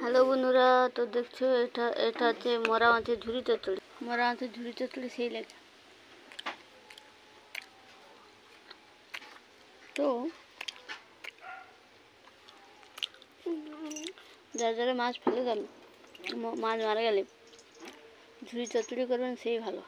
Hello বন্ধুরা, তো দেখছো এটা এটা হচ্ছে মরা মাছের ঝুড়ি চচ্চড়ি। মরা মাছের ঝুড়ি চচ্চড়ি সেই লাগে। তো যারা যারা মাছ ফেলে গেল, মাছ মারা গেলে ঝুড়ি চচ্চড়ি করবেন, সেই ভালো।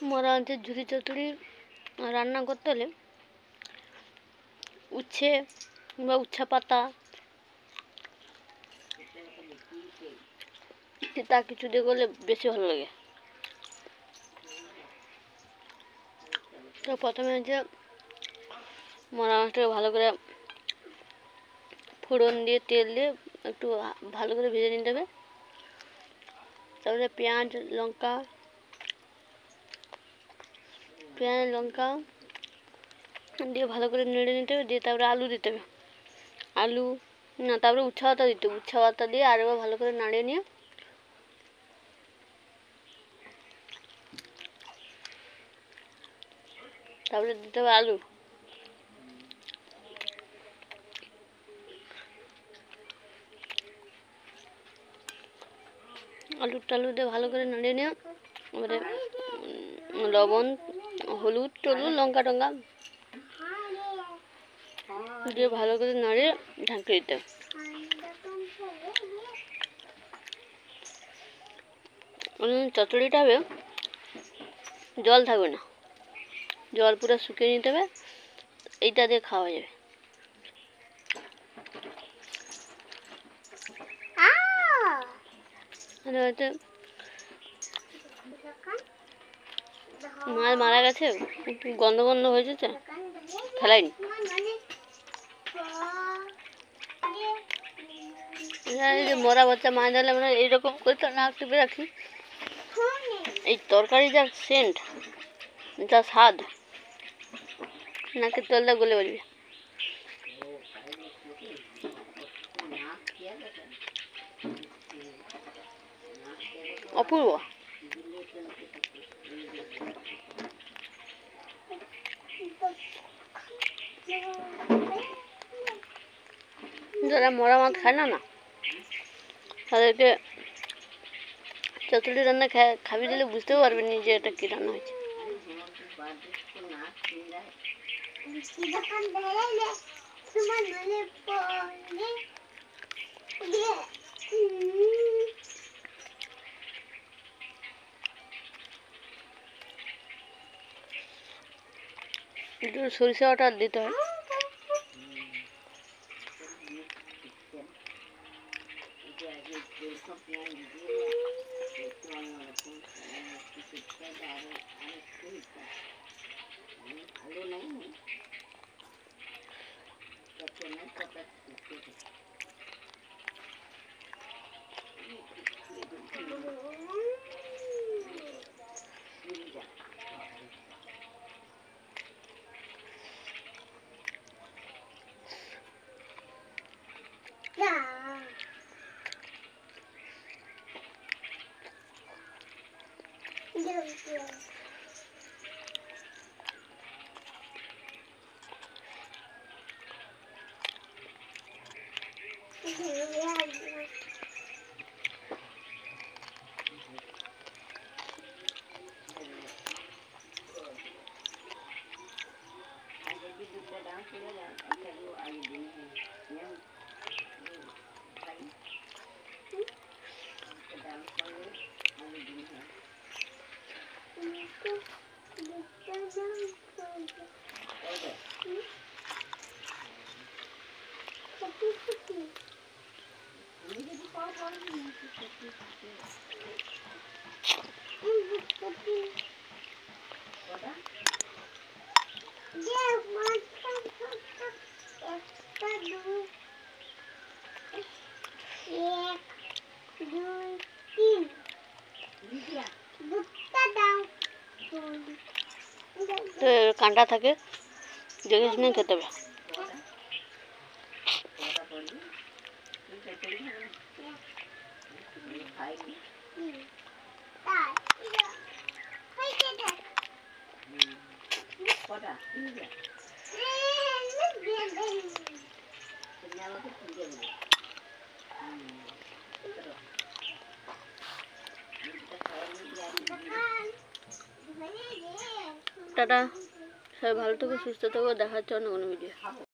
মরা মাছের ঝুড়ি চচ্চড়ি রান্না করতে হলে উচ্ছে বা উচ্ছা পাতা তা কিছু দিয়ে করলে বেশি ভালো লাগে। তো প্রথমে হচ্ছে মরা মাছটাকে ভালো করে ফোড়ন দিয়ে তেল দিয়ে একটু ভালো করে ভেজে নিতে হবে। তারপরে পেঁয়াজ লঙ্কা দিয়ে ভালো করে নেড়ে নিতে হবে। দিয়ে তারপরে আলু দিতে হবে। তারপরে উচ্ছা পাতা দিতে হবে। উচ্ছা পাতা দিয়ে আরেকবার ভালো করে নাড়িয়ে নিয়ে তারপরে দিতে হবে আলু। টালু দিয়ে ভালো করে নাড়িয়ে নিয়ে এবারে লবণ হলুদ টলুদ লঙ্কা টঙ্কা দিয়ে ভালো করে নাড়িয়ে ঢাকে দিতে হবে। চচ্চড়িটা হবে জল থাকবে না, জল পুরো শুকিয়ে নিতে হবে। এইটা দিয়ে খাওয়া যাবে। মাছ মারা গেছে, একটু গন্ধ গন্ধ হয়ে যেতে ফেলাইনি। মরা বাচ্চা মাছ ধরলে আমরা এইরকম করে তো নাক টিপে রাখি। এই তরকারি যা সেন্ট, যা স্বাদ, নাকের তলটা গলে বলবে। অপূর্ব। যারা মরা মাছ খায় না তাদেরকে চচ্চড়ি রান্না খাবি দিলে বুঝতেও পারবেন যে এটা কি রান্না হয়েছে। একটু সরিষা বাটা দিতে হয়। তো কাঁটা থাকে, দেখে শুনে খেতে হবে। টাটা, সবাই ভালো থেকো, সুস্থ থেকো, দেখা হচ্ছে অন্য কোনো ভিডিও।